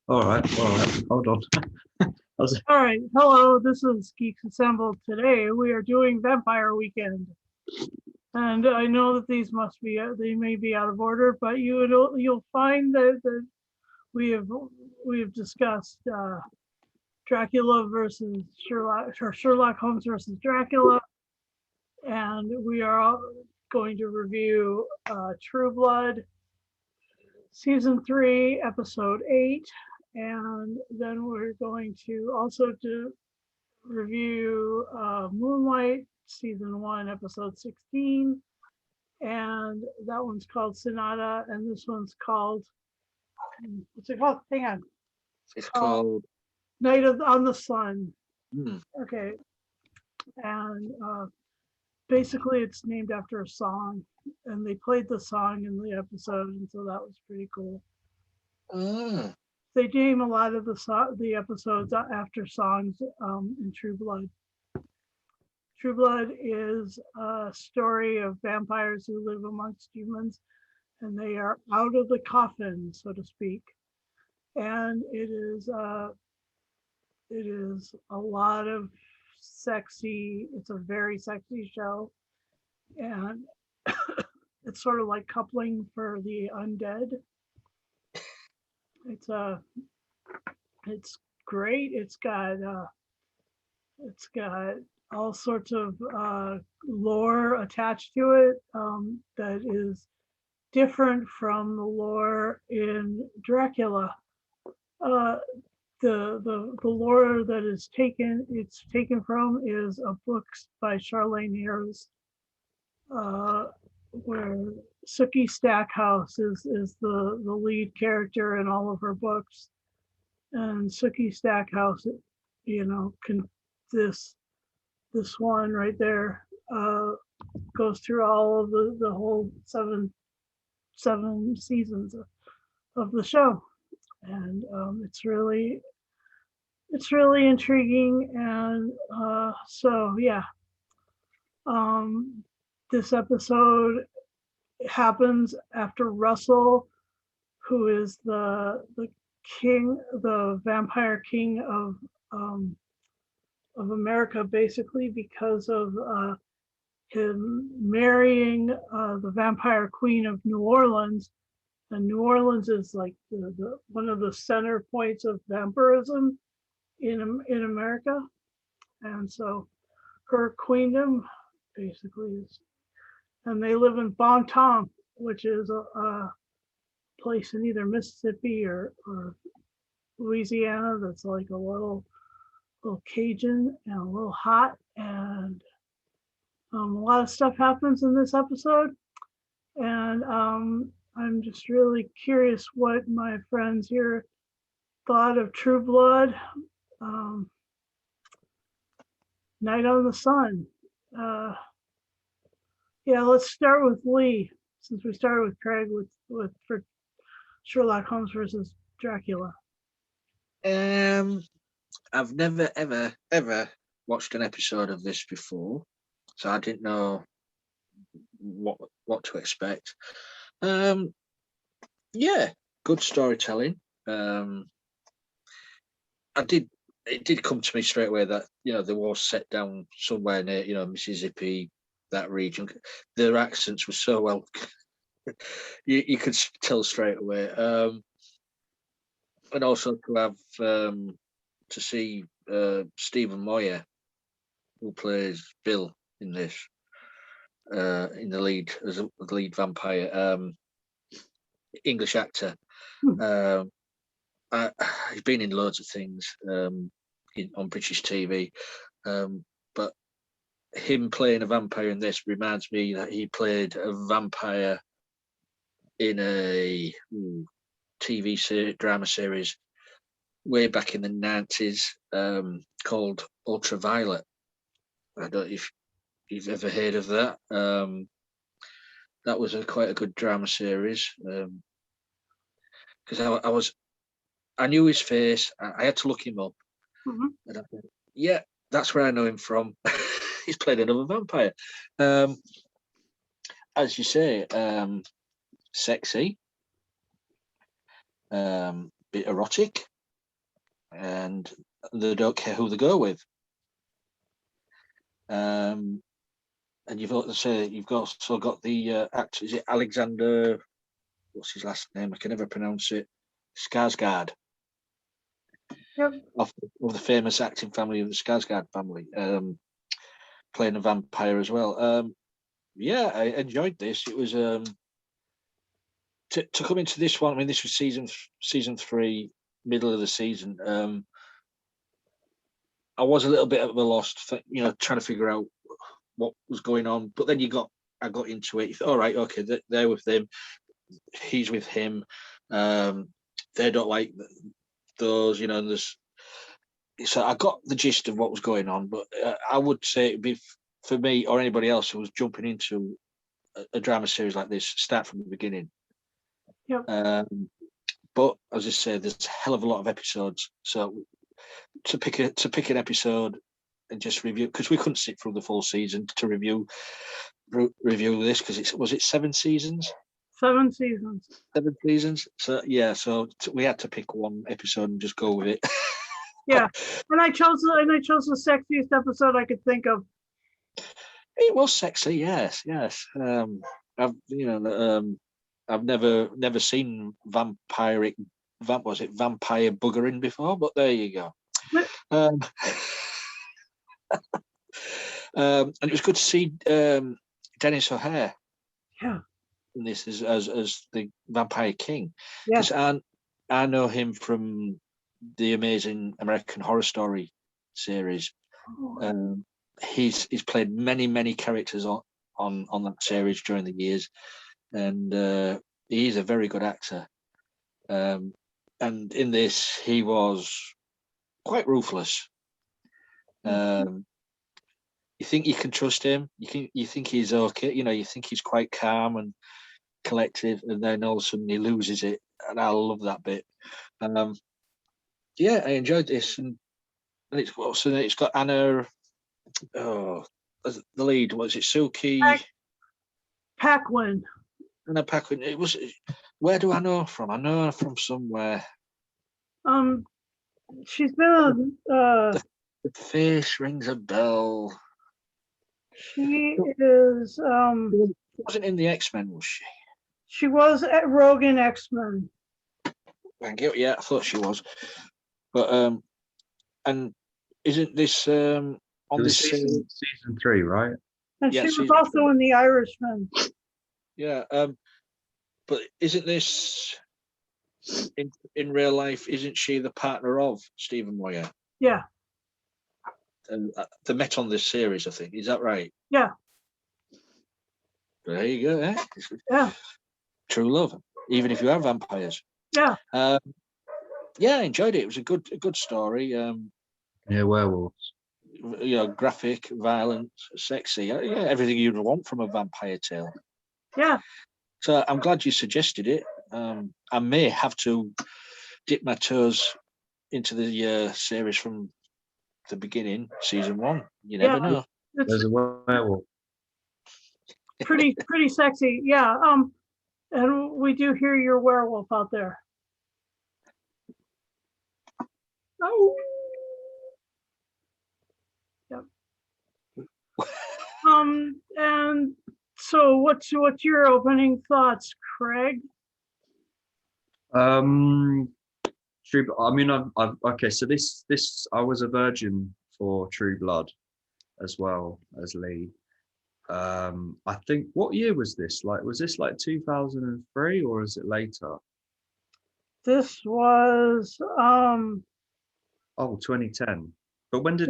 All right. Hold on. All right. Hello, this is Geeks Assembled. Today we are doing Vampire Weekend. And I know that these they may be out of order, but you'll find that we have discussed Dracula versus Sherlock, or Sherlock Holmes versus Dracula, and we are going to review True Blood, Season 3, Episode 8, and then we're going to also review Moonlight, Season 1, Episode 16, and that one's called Sonata, and this one's called, what's it called? Hang on. It's called Night on the Sun. Hmm. Okay. And basically it's named after a song, and they played the song in the episode, and so that was pretty cool. They name a lot of the episodes after songs in True Blood. True Blood is a story of vampires who live amongst humans, and they are out of the coffin, so to speak. And it is a lot of it's a very sexy show, and it's sort of like coupling for the undead. It's great. It's got all sorts of lore attached to it that is different from the lore in Dracula. The lore that it's taken from is a book by Charlene Harris, where Sookie Stackhouse is the lead character in all of her books, and Sookie Stackhouse, this one right there goes through all of the whole seven seasons of the show, and it's really intriguing, and so yeah. This episode happens after Russell, who is the vampire king of America, basically because of him marrying the vampire queen of New Orleans. And New Orleans is like the one of the center points of vampirism in America, and so her queendom basically is, and they live in Bon Tom, which is a place in either Mississippi or Louisiana that's like a little Cajun and a little hot, and a lot of stuff happens in this episode, and I'm just really curious what my friends here thought of True Blood, Night on the Sun. Yeah, let's start with Lee, since we started with Craig for Sherlock Holmes versus Dracula. I've never ever watched an episode of this before, so I didn't know what to expect. Yeah, good storytelling. It did come to me straight away that they were set down somewhere near Mississippi, that region. Their accents were so well you could tell straight away, and also to have to see Stephen Moyer, who plays Bill in this, in the lead as a lead vampire, English actor. He's been in loads of things on British TV, but him playing a vampire in this reminds me that he played a vampire in a TV drama series way back in the 90s called Ultraviolet. I don't know if you've ever heard of that. That was quite a good drama series, because I knew his face. I had to look him up. Mm-hmm. And I thought, yeah, that's where I know him from. He's played another vampire. As you say, sexy. bit erotic, and they don't care who they go with. And you've also got the actor. Is it Alexander? What's his last name? I can never pronounce it. Skarsgård. Yep. Of the famous acting family of the Skarsgård family, playing a vampire as well. Yeah, I enjoyed this. It was to come into this one. I mean, this was season 3, middle of the season. I was a little bit at a loss, trying to figure out what was going on. But then I got into it. You thought, all right, okay, they're with them. He's with him. They don't like those, and there's. So I got the gist of what was going on, but I would say it'd be for me or anybody else who was jumping into a drama series like this, start from the beginning. Yep. But as I say, there's a hell of a lot of episodes. So to pick an episode and just review, because we couldn't sit through the full season to review this, because was it 7 seasons? 7 seasons. 7 seasons. So yeah, we had to pick one episode and just go with it. Yeah, and I chose the sexiest episode I could think of. It was sexy, yes. I've never seen vampire buggering before, but there you go. And it was good to see Dennis O'Hare. Yeah. In this as the Vampire King. Yeah. Because I know him from the Amazing American Horror Story series. He's played many characters on that series during the years, and he's a very good actor. And in this, he was quite ruthless. You think you can trust him. You think he's okay. You think he's quite calm and collective, and then all of a sudden he loses it, and I love that bit. Yeah, I enjoyed this, and it's got Anna. Oh, the lead, was it Suki? Paquin. Anna Paquin. It was. Where do I know her from? I know her from somewhere. She's been The face rings a bell. She is. Wasn't in the X-Men, was she? She was at Rogue in X-Men. Thank you. Yeah, I thought she was. But and isn't this on this season 3, right? And yeah, she was also 3. In The Irishman. Yeah, but isn't this in real life? Isn't she the partner of Stephen Moyer? Yeah. And they met on this series, I think. Is that right? Yeah. There you go. Eh? Yeah. True love, even if you are vampires. Yeah. Yeah, I enjoyed it. It was a good story. Yeah, werewolves. Graphic, violent, sexy. Yeah, everything you'd want from a vampire tale. Yeah. So I'm glad you suggested it. I may have to dip my toes into the series from the beginning, season 1. You never know. There's a werewolf. Pretty sexy. Yeah. And we do hear your werewolf out there. Oh. Yep. And so what's your opening thoughts, Craig? True. I mean, I've okay. So this I was a virgin for True Blood, as well as Lee. I think, what year was this? Was this like 2003 or is it later? This was 2010. But when did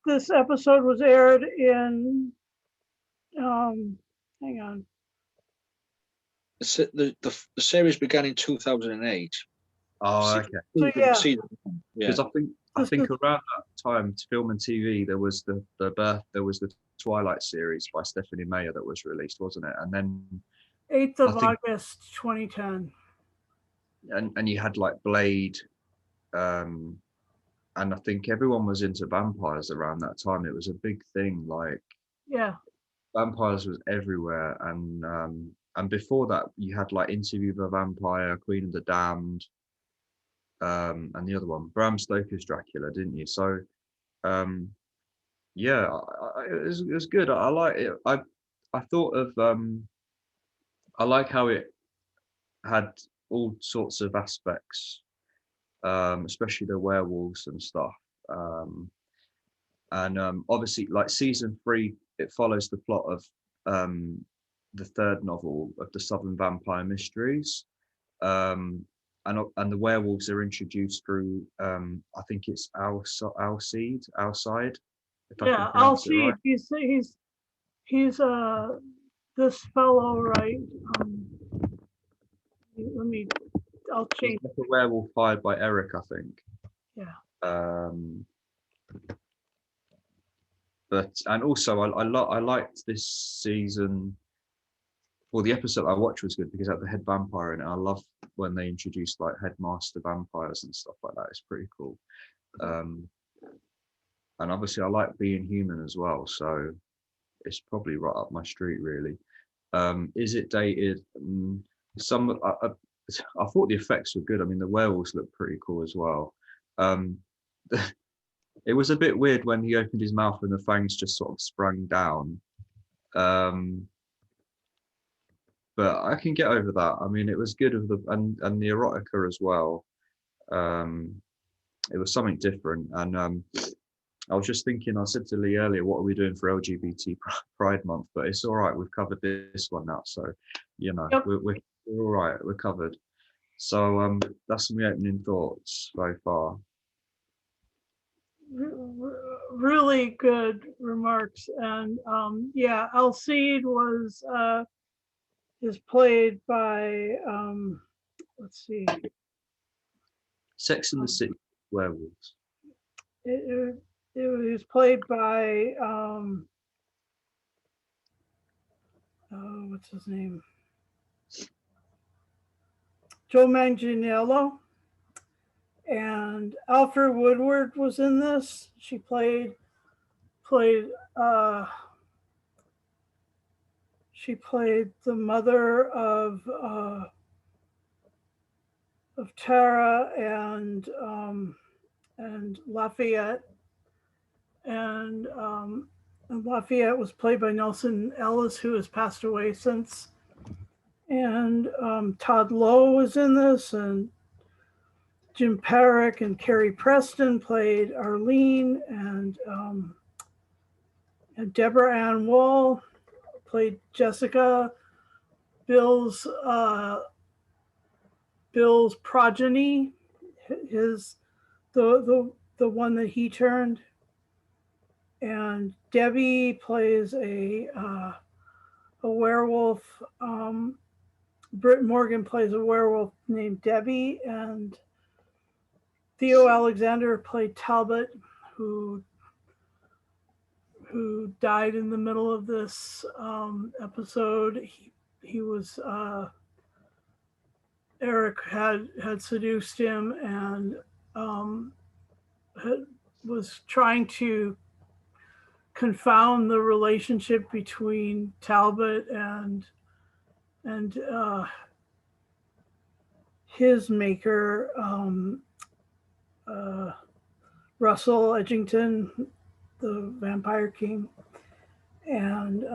this episode was aired in hang on. The series began in 2008. Oh, okay. So, yeah. Because I think around that time, film and TV, there was the Twilight series by Stephanie Meyer that was released, wasn't it? And then 8th of August 2010. And you had like Blade, and I think everyone was into vampires around that time. It was a big thing. Vampires was everywhere, and and before that, you had like Interview with a Vampire, Queen of the Damned, and the other one, Bram Stoker's Dracula, didn't you? So, yeah, it was good. I like it. I thought of I like how it had all sorts of aspects, especially the werewolves and stuff. And obviously, like season 3, it follows the plot of the third novel of the Southern Vampire Mysteries. And the werewolves are introduced through I think it's Alcide, if I can Yeah, pronounce it right. Alcide. He's this fellow, right? Let me. I'll He's change. like a werewolf fired by Eric, I think. Yeah. But and also I liked this season. Well, the episode I watched was good because it had the head vampire in it. I love when they introduced like headmaster vampires and stuff like that. It's pretty cool. And obviously I like being human as well, so it's probably right up my street, really. Is it dated? I thought the effects were good. I mean, the werewolves look pretty cool as well. It was a bit weird when he opened his mouth and the fangs just sort of sprang down. But I can get over that. I mean, it was good of and the erotica as well. It was something different. And I was just thinking, I said to Lee earlier, what are we doing for LGBT Pride Month? But it's all right. We've covered this one now. So, you know, Yep. we're all right. We're covered. So that's my opening thoughts so far. Really good remarks. And yeah, Alcide is played by let's see. Sex and the City werewolves. It was played by what's his name? Joe Manganiello. And Alfred Woodward was in this. She played the mother of Tara and Lafayette, and Lafayette was played by Nelson Ellis, who has passed away since. And Todd Lowe was in this, and Jim Parrick and Carrie Preston played Arlene, and Deborah Ann Wall played Jessica. Bill's progeny, the one that he turned, and Debbie plays a werewolf. Britt Morgan plays a werewolf named Debbie, and Theo Alexander played Talbot, who died in the middle of this episode. He was Eric had seduced him and was trying to confound the relationship between Talbot and his maker, Russell Edgington, the Vampire King. And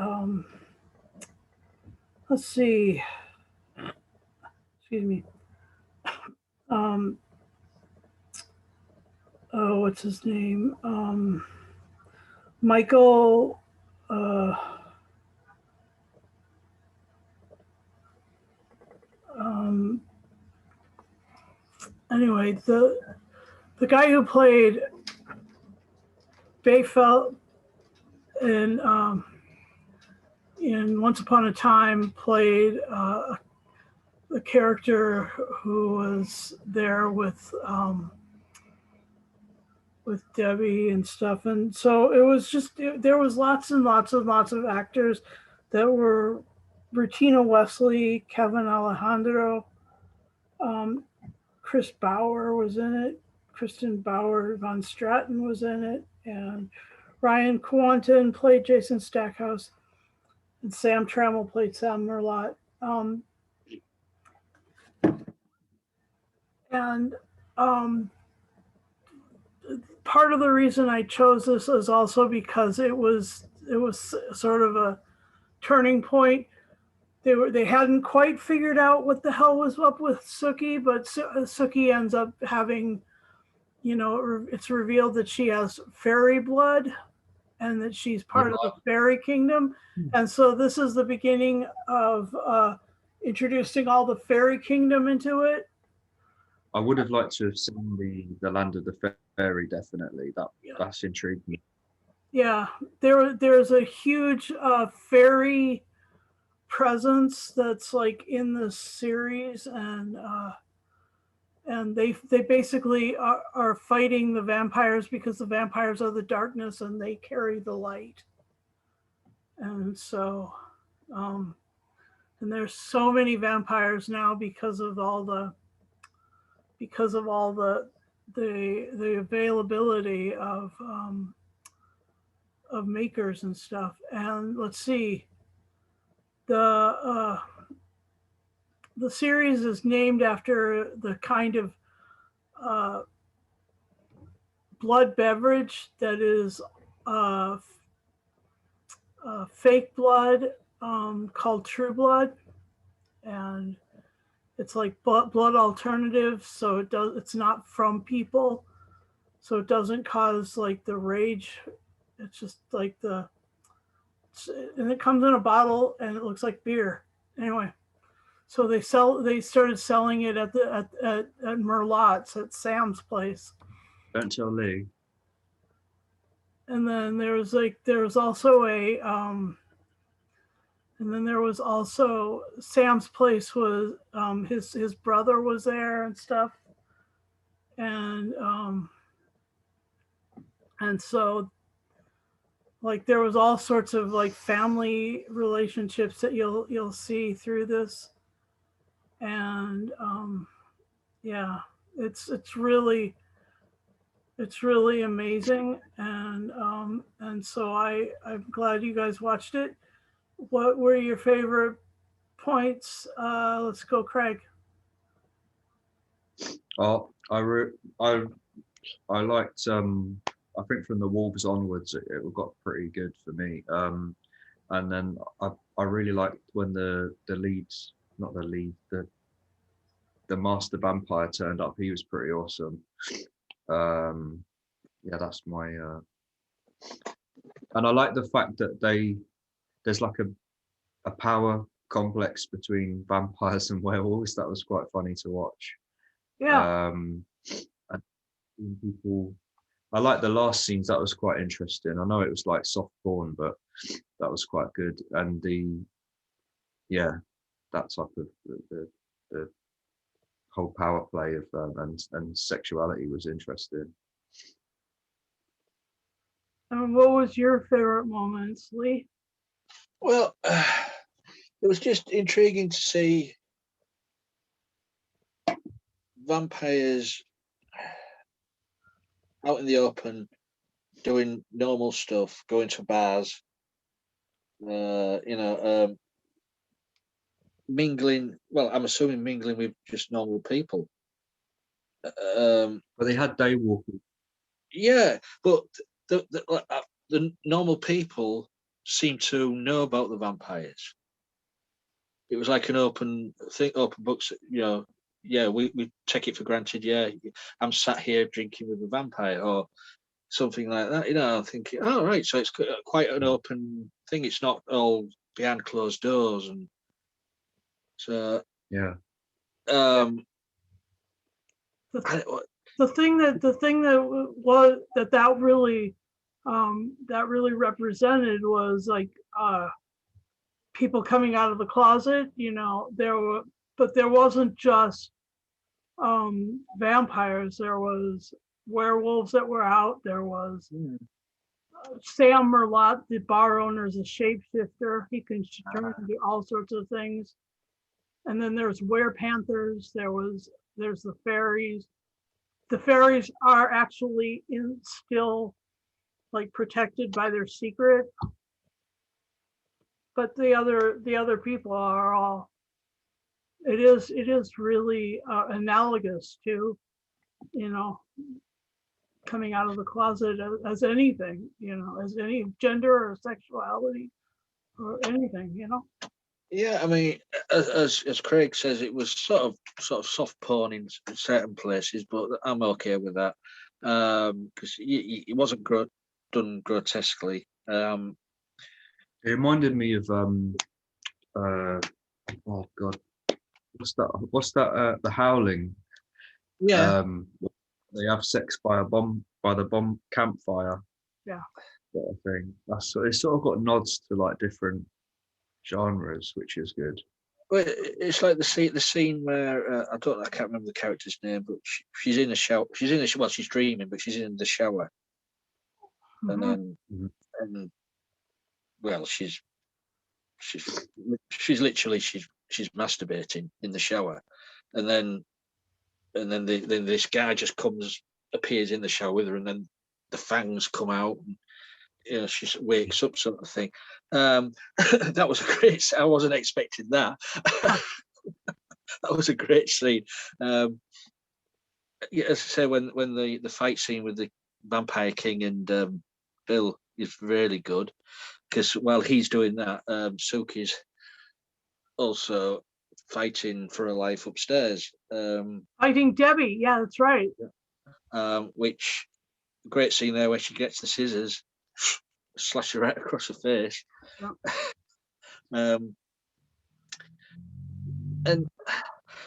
let's see, excuse me. Oh, what's his name? Michael. Anyway, the guy who played Bayfelt in Once Upon a Time played the character who was there with Debbie and stuff. And so it was just, there was lots and lots of actors that were Bertina Wesley, Kevin Alejandro, Chris Bauer was in it, Kristen Bauer von Stratton was in it, and Ryan Quanten played Jason Stackhouse, and Sam Trammell played Sam Merlot. Um, and um, part of the reason I chose this is also because it was sort of a turning point. They hadn't quite figured out what the hell was up with Suki, but Suki ends up having, it's revealed that she has fairy blood and that she's part of the fairy kingdom. And so this is the beginning of introducing all the fairy kingdom into it. I would have liked to have seen the land of the fairy. Definitely, Yeah. that's intrigued me. Yeah, there's a huge fairy presence that's like in the series, and they basically are fighting the vampires because the vampires are the darkness and they carry the light. And so and there's so many vampires now because of all the the availability of makers and stuff. And let's see, the series is named after the kind of blood beverage that is uh, fake blood, called True Blood, and it's like blood alternative, so it's not from people, so it doesn't cause like the rage. It's just like and it comes in a bottle and it looks like beer. Anyway, so they started selling it at Merlot's, at Sam's place. Don't tell Lee. And then there was also Sam's place was his brother was there and stuff. And so like there was all sorts of like family relationships that you'll see through this. And yeah, it's really amazing. And so I'm glad you guys watched it. What were your favorite points? Let's go, Craig. Oh, I liked. I think from the Wolves onwards, it got pretty good for me. And then I really liked when the master vampire turned up. He was pretty awesome. Yeah, that's my. And I like the fact that there's like a power complex between vampires and werewolves. That was quite funny to watch. Yeah. And people, I like the last scenes. That was quite interesting. I know it was like soft porn, but that was quite good. And that type of the whole power play of and sexuality was interesting. And what was your favorite moments, Lee? Well, it was just intriguing to see vampires out in the open doing normal stuff, going to bars, mingling. Well, I'm assuming mingling with just normal people. But they had daywalkers. Yeah, but the normal people seem to know about the vampires. It was like an open thing, open books. Yeah, we take it for granted. Yeah, I'm sat here drinking with a vampire or something like that. I'm thinking, oh right, so it's quite an open thing. It's not all behind closed doors, and so Yeah. The thing that really represented was like people coming out of the closet. But there wasn't just vampires. There was werewolves that were out. There was Sam Merlot, the bar owner, is a shapeshifter. He can turn into all sorts of things. And then there's werepanthers. There's the fairies. The fairies are actually still like protected by their secret, but the other people are all it is really analogous to, you know, coming out of the closet as anything, you know, as any gender or sexuality or anything, you know. Yeah, I mean, as Craig says, it was sort of soft porn in certain places, but I'm okay with that because it wasn't done grotesquely. It reminded me of uh oh god, what's that the Howling. Yeah, They have sex by the bomb campfire Yeah. sort of thing. It's sort of got nods to like different genres, which is good. well, it's like the scene where I can't remember the character's name, but she's in a shower. Well, she's dreaming, but she's in the shower, and Mhm. then Mhm. and well, she's literally she's masturbating in the shower, and then then this guy just appears in the shower with her, and then the fangs come out. And, you know, she wakes up, sort of thing. That was a great. I wasn't expecting that. That was a great scene. Yeah, as I say, when the fight scene with the Vampire King and Bill is really good because while he's doing that, Suki's also fighting for her life upstairs. Fighting Debbie, yeah, that's right. Which great scene there where she gets the scissors, slash her right across her face. Um, and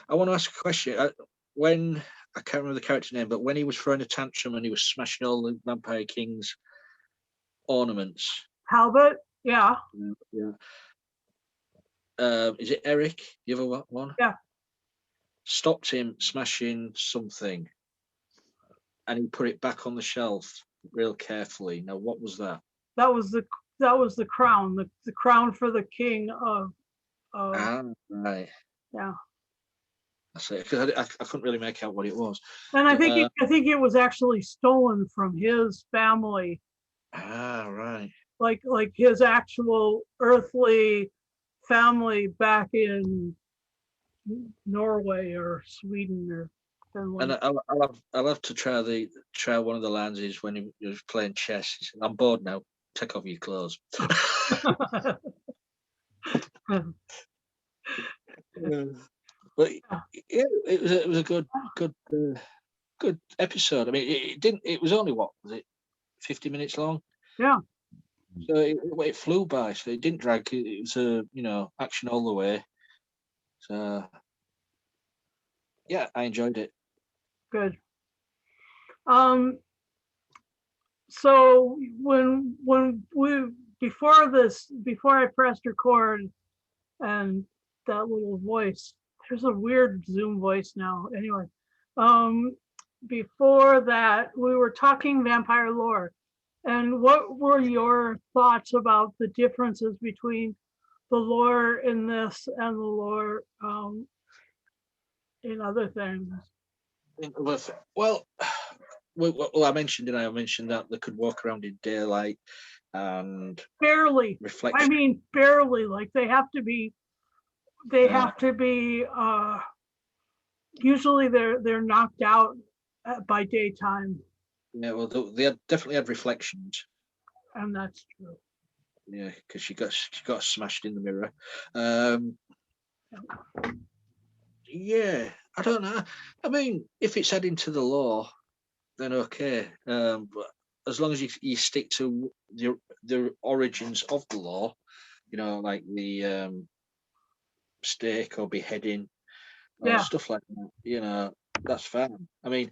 I want to ask a question. When I can't remember the character's name, but when he was throwing a tantrum and he was smashing all the Vampire King's ornaments, Talbot, yeah, yeah. Is it Eric? The other one? Yeah. Stopped him smashing something, and he put it back on the shelf real carefully. Now, what was that? that was the crown, the crown for the king of Right. yeah. That's it. Because I couldn't really make out what it was. And I think it was actually stolen from his family, Right. like his actual earthly family back in Norway or Sweden or And Finland. I'll have to try one of the lines is when he was playing chess. He said, "I'm bored now. Take off your clothes." But yeah, it was a good episode. I mean, it didn't. It was only what was it, 50 minutes long? Yeah. So it flew by. So it didn't drag. It was action all the way. So yeah, I enjoyed it. Good. So when we before I pressed record and that little voice, there's a weird Zoom voice now. Anyway, before that we were talking vampire lore, and what were your thoughts about the differences between the lore in this and the lore in other things? Well, I mentioned that they could walk around in daylight and Barely. reflection. I mean, barely. Like they have to be. Usually they're knocked out by daytime, Yeah, well, they definitely had reflections. and that's true. Yeah, because she got smashed in the mirror. Yeah, I don't know. I mean, if it's adding to the law, then okay. But as long as you stick to the origins of the law, like the stake or beheading or Yeah. stuff like that, that's fine. I mean,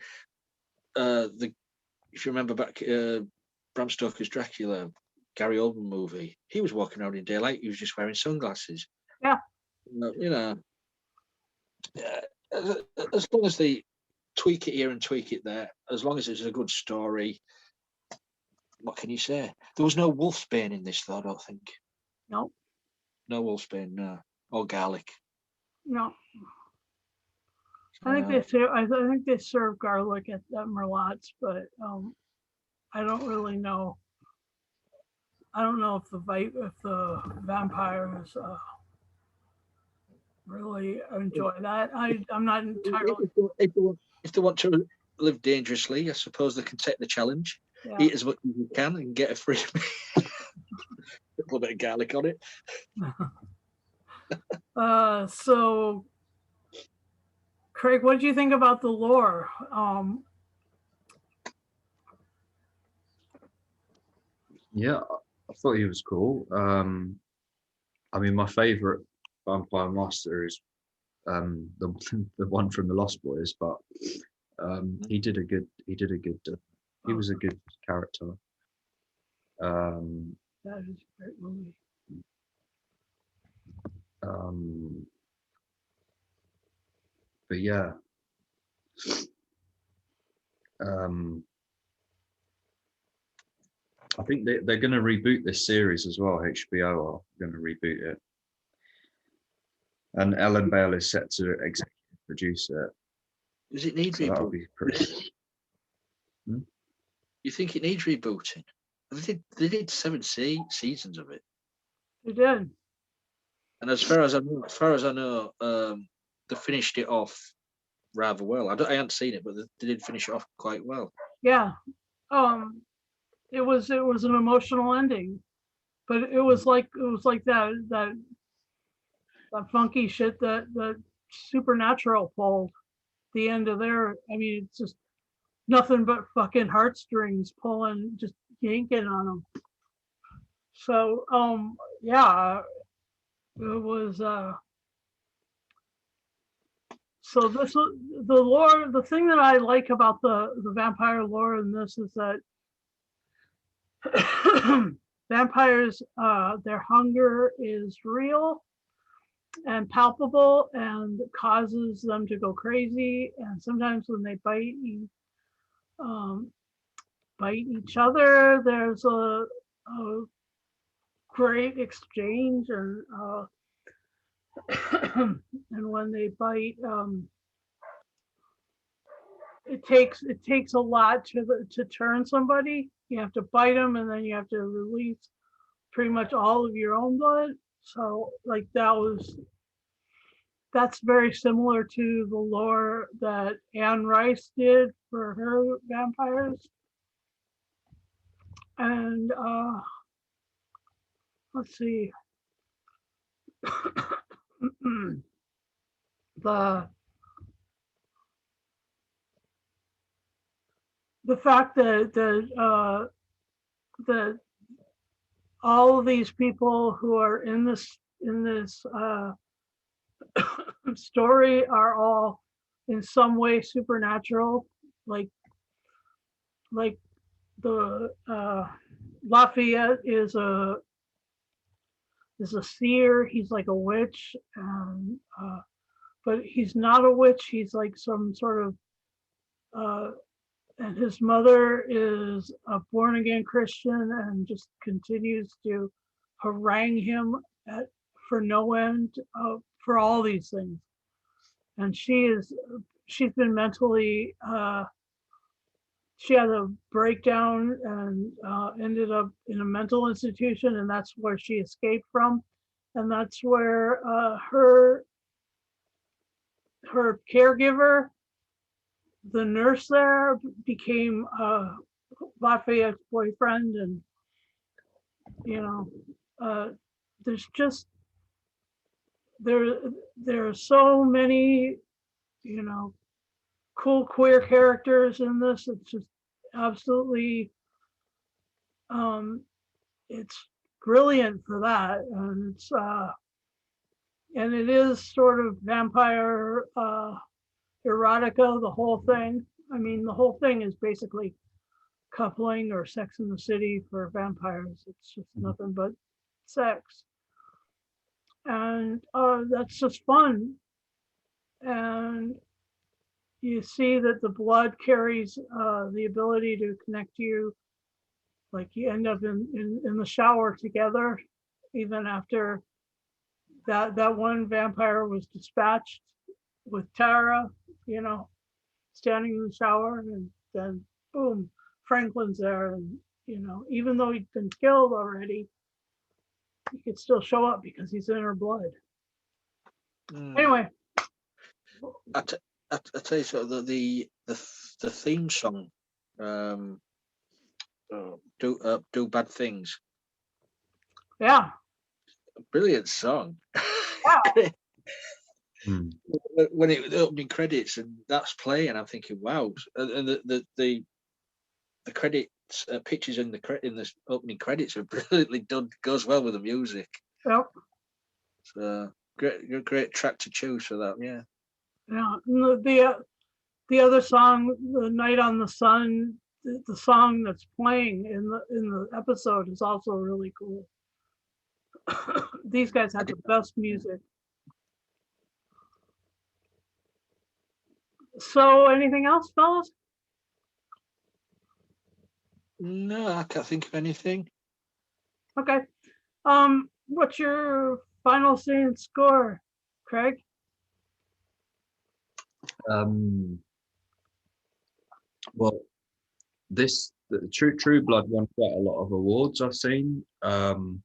if you remember back, Bram Stoker's Dracula, Gary Oldman movie, he was walking around in daylight. He was just wearing sunglasses. Yeah. As long as they tweak it here and tweak it there, as long as it's a good story, what can you say? There was no wolfsbane in this, though. I don't think. No. No wolfsbane, no, or garlic. No. I think they serve garlic at Merlot's, but I don't really know. I don't know if the vampires really really enjoy that. I'm not entirely. If they want to live dangerously, I suppose they can take the challenge. Yeah. Eat as much as you can and get a free a little bit of garlic on it. So, Craig, what do you think about the lore? Yeah, I thought he was cool. I mean, my favorite vampire master is the the one from the Lost Boys, but he did a good he was a good character. That is a great movie. But yeah, I think they're going to reboot this series as well. HBO are going to reboot it, and Ellen Bale is set to executive produce it. Does it need So that'll rebooting? be pretty. You think it needs rebooting? They did 7 seasons of it, They did. and as far as I know, they finished it off rather well. I hadn't seen it, but they did finish it off quite well. Yeah. It was an emotional ending, but it was like that funky shit that Supernatural pulled. The end of their, I mean, it's just nothing but fucking heartstrings pulling, just yanking on them. So, yeah, it was. So this was the lore. The thing that I like about the vampire lore in this is that vampires, their hunger is real and palpable and causes them to go crazy. And sometimes when they bite each other, there's a great exchange, and and when they bite, it takes a lot to turn somebody. You have to bite them, and then you have to release pretty much all of your own blood. So like that's very similar to the lore that Anne Rice did for her vampires. And let's see. the fact that all of these people who are in this story are all in some way supernatural, like the Lafayette is a seer. He's like a witch, but he's not a witch. He's like some sort of and his mother is a born again Christian and just continues to harangue him for no end for all these things. And she's been mentally, she had a breakdown and ended up in a mental institution, and that's where she escaped from. And that's where her caregiver, the nurse there, became Lafayette's boyfriend. And there's just there are so many cool queer characters in this. It's just absolutely it's brilliant for that. And it's and it is sort of vampire erotica, the whole thing. I mean, the whole thing is basically coupling or Sex in the City for vampires. It's just nothing but sex. And that's just fun. And you see that the blood carries the ability to connect to you. Like you end up in the shower together, even after that one vampire was dispatched with Tara, standing in the shower, and then boom, Franklin's there. And even though he'd been killed already, he could still show up because he's in her blood. Anyway, I tell you, sort of the theme song, do bad things. yeah. Brilliant song. Yeah. Mm. When the opening credits and that's playing, I'm thinking, wow. And the credits pictures in the opening credits are brilliantly done. Goes well with the music. Yep. So great track to choose for that. Yeah. Yeah. And the other song, "The Night on the Sun," the song that's playing in the episode is also really cool. These guys have the best music. So, anything else, fellas? No, I can't think of anything. Okay. What's your final scene score, Craig? Well, the True Blood won quite a lot of awards I've seen. Mhm.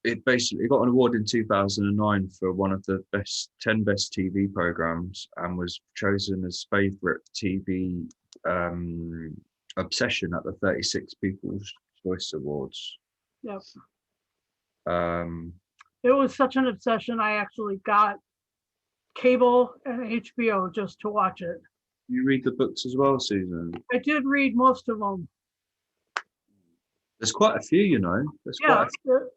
It basically got an award in 2009 for one of the 10 best TV programs and was chosen as favorite TV obsession at the 36 People's Choice Awards. Yep. Um, It was such an obsession. I actually got cable and HBO just to watch it. you read the books as well, Susan? I did read most of them. There's quite a few, you know. There's Yeah, quite a few.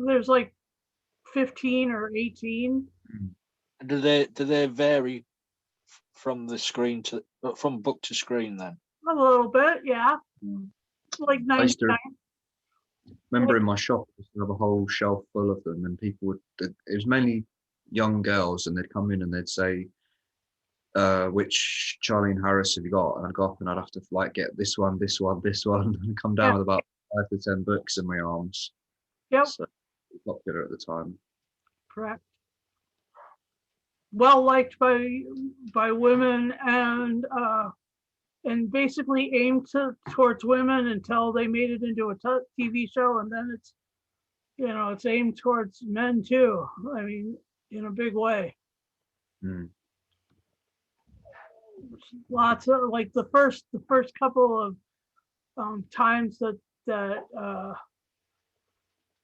there's like 15 or 18. Do they vary from the screen from book to screen then? A little bit, yeah. Like I used to 99. remember in my shop, I used to have a whole shelf full of them, and people would. It was mainly young girls, and they'd come in and they'd say, "Which Charlene Harris have you got?" And I'd go up and I'd have to like get this one, this one, this one, and come down Yeah. with about 5 to 10 books in my arms. Yep, So popular at the time. correct. Well liked by women and basically aimed towards women until they made it into a TV show, and then it's aimed towards men too. I mean, in a big way. Mm. Lots of like the first couple of times that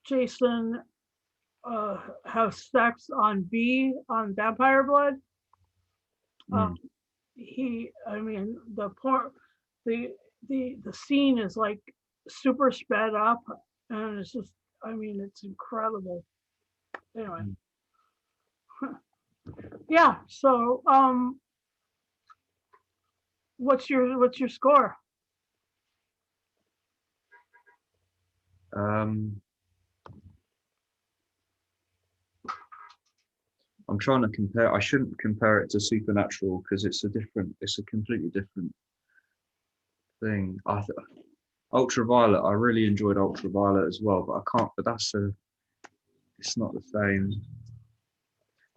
Jason has sex on Vampire Blood. The scene is like super sped up, and it's just, it's incredible. Anyway, yeah. So, what's your score? I'm trying to compare. I shouldn't compare it to Supernatural because it's a completely different thing. Ultraviolet. I really enjoyed Ultraviolet as well, but I can't. But it's not the same.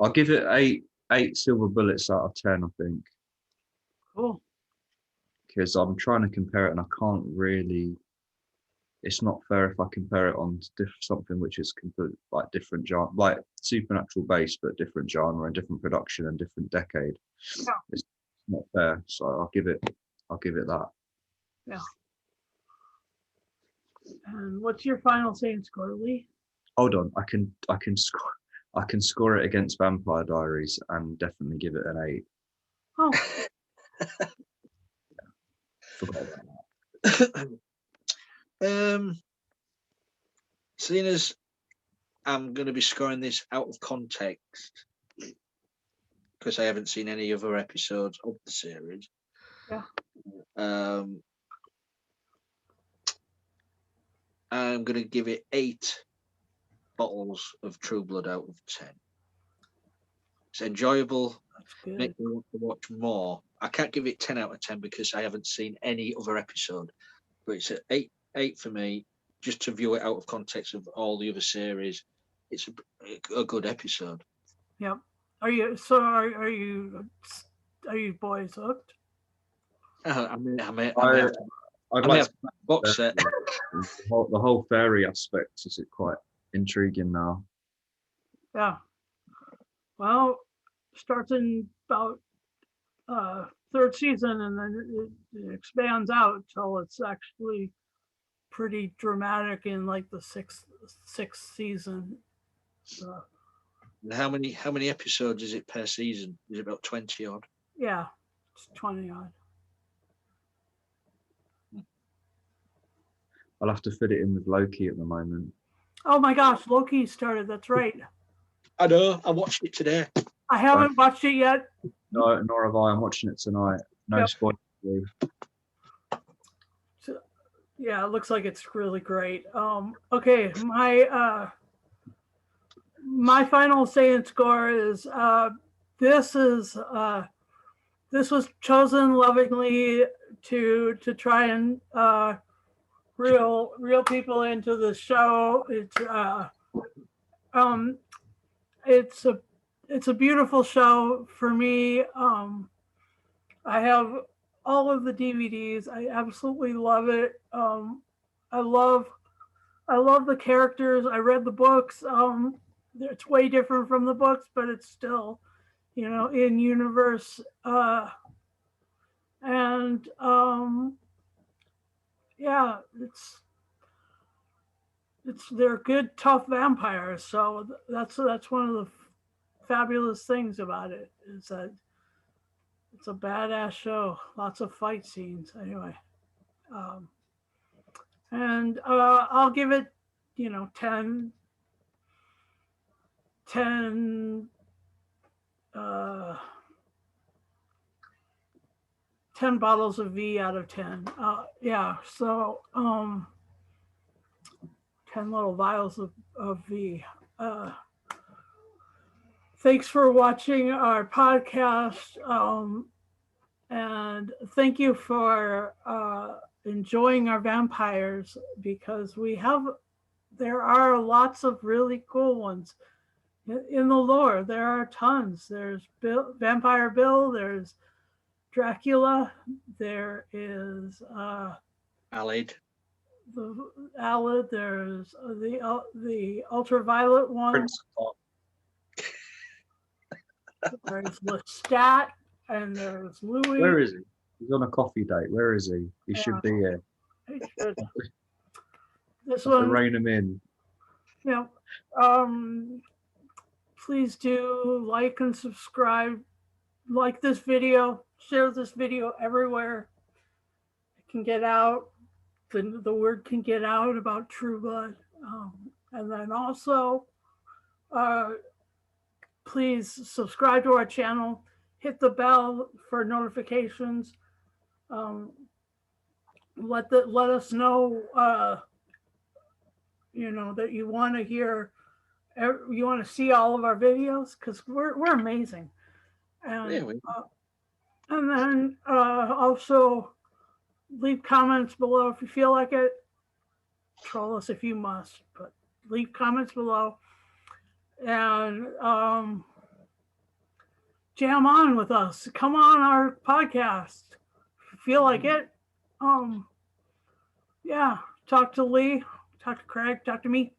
I'll give it eight silver bullets out of 10. I think. Cool. Because I'm trying to compare it and I can't really. It's not fair if I compare it on something which is completely like different genre, like Supernatural based, but different genre and different production and different decade. Yeah. It's not fair, so I'll give it that. Yeah. And what's your final scene score, Lee? Hold on, I can score it against Vampire Diaries and definitely give it an 8. Oh. Forgot about that. Seeing as I'm going to be scoring this out of context because I haven't seen any other episodes of the series. Yeah. I'm going to give it 8 bottles of True Blood out of 10. It's enjoyable. Make me want to watch more. I can't give it 10 out of 10 because I haven't seen any other episode. But it's an 8 for me, just to view it out of context of all the other series. It's a good episode. Yep. Are you boys hooked? I I'd have like a box set. the whole fairy aspect is it quite intriguing now. Yeah. Well, starts in about third season, and then it expands out till it's actually pretty dramatic in like the sixth season. And how many episodes is it per season? Is it about 20 odd? Yeah, it's 20 odd. I'll have to fit it in with Loki at the moment. Oh my gosh, Loki started. That's right. I know. I watched it today. I haven't watched it yet. No, nor have I. I'm watching it tonight. No Yep. spoilers. So, yeah, it looks like it's really great. Okay, my final say and score is this was chosen lovingly to try and reel people into the show. It's a beautiful show for me. I have all of the DVDs. I absolutely love it. I love the characters. I read the books. It's way different from the books, but it's still, in universe. And yeah, they're good, tough vampires. So that's one of the fabulous things about it, is that it's a badass show. Lots of fight scenes. Anyway, and I'll give it, 10 bottles of V out of 10. Yeah, so 10 little vials of V. Thanks for watching our podcast, and thank you for enjoying our vampires, because there are lots of really cool ones in the lore. There are tons. There's Vampire Bill, there's Dracula, there is Allied. the Alid, there's the ultraviolet one, there's Lestat, and there's Louis. Where is he? He's on a coffee date. Where is he? He should be here. He should. This To one, rein him in. please do like and subscribe, like this video, share this video everywhere. It can get out, the word can get out about True Blood. And then also, please subscribe to our channel, hit the bell for notifications. Let us know, that you want to you want to see all of our videos, because we're amazing. And and then also leave comments below if you feel like it. Troll us if you must, but leave comments below, and jam on with us. Come on our podcast if you feel like it. Yeah, talk to Lee, talk to Craig, talk to me.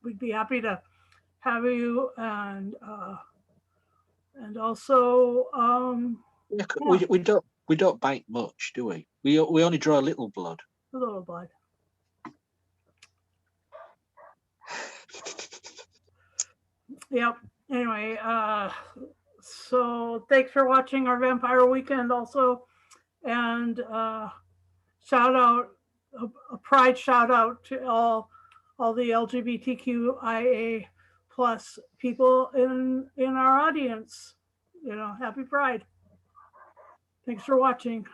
We'd be happy to have you, and also Yeah, we don't bite much, do we? We only draw a little blood. a little blood. Yep. Anyway, so thanks for watching our Vampire Weekend also, and shout out, a pride shout out to all the LGBTQIA plus people in our audience. Happy Pride. Thanks for watching.